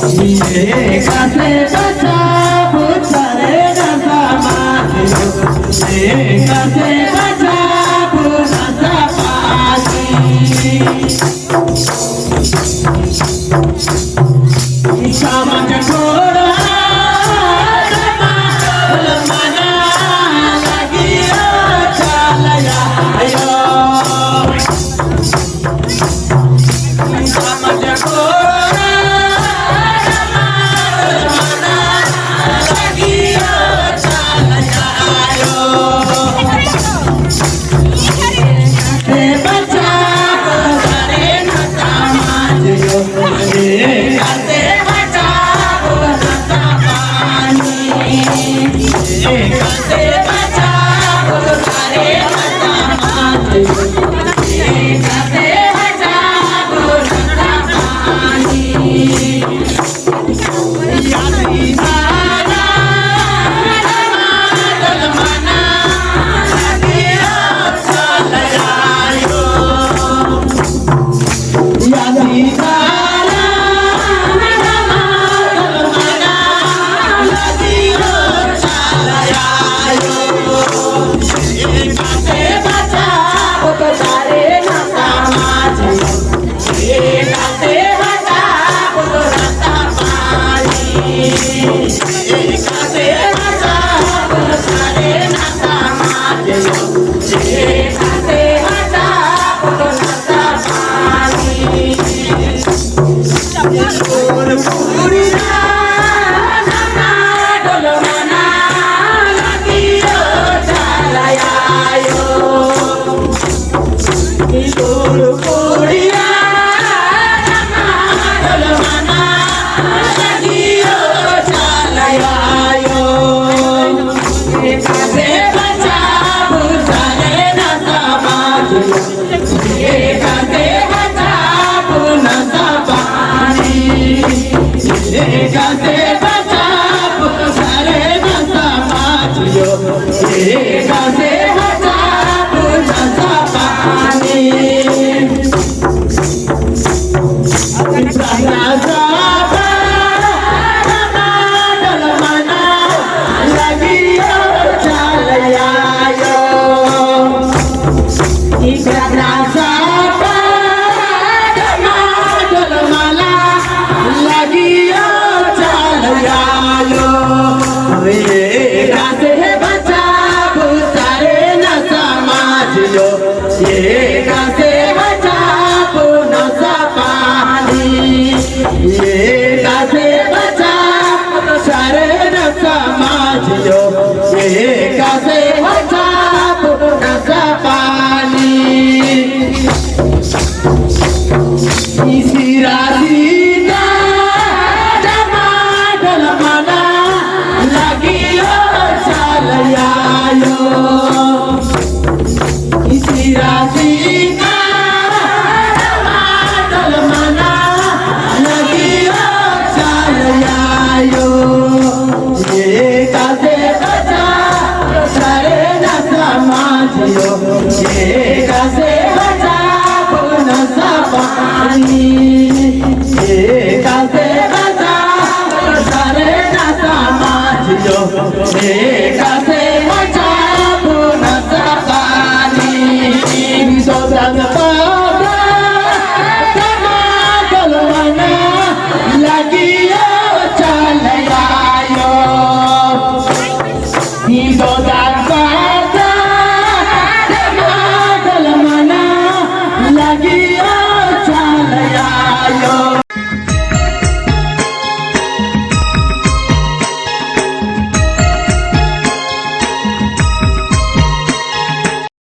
ये कासे बचा पुतरे नसा माजियो ये कासे बचा पुनसा पासी शामा चकोड़ा मना लगियो चलया आयो शामा चकोड़ा मना लगियो चलया आयो से बचा पुतरे नसा माजियो कासे बचा पुनसा पानी कासे बचा पुतरे नसा माजियो कासे बचा पुनसा पानी यादी धारा दल मना लगियो चलयायो यादी धारा दल मना लगियो चलयायो कासे बचा पुतरे नसा माजियो कासे बचा पुनसा पानी कासे बचा पुतरे नसा माजियो कासे बचा पुनसा पानी बोल पूरिया नना डोल मना लगियो चलयायो बोल पूरिया नना डोल मना लगियो चलयायो कासे बचा पुतरे नसा माजियो कासे बचा पुनसा पानी कासे बचा पुतरे नसा माजियो कासे बचा पुनसा पानी राजा डल मना लगियो चलयायो राजा डल मना लगियो चलयायो कासे बचा पुतरे नसा माजियो कासे बचा पुनसा पानी कासे बचा पुतरे नसा माजियो कासे बचा पुनसा पानी इसी राशि डल मना लगियो चलयायो इसी राशि डल मना लगियो चलयायो कासे बचा पुतरे नसा माजियो कासे बचा पुनसा पानी कासे बचा पुतरे नसा माजियो कासे बचा पुनसा पानी सोदन पादा डल मना लगियो चलयायो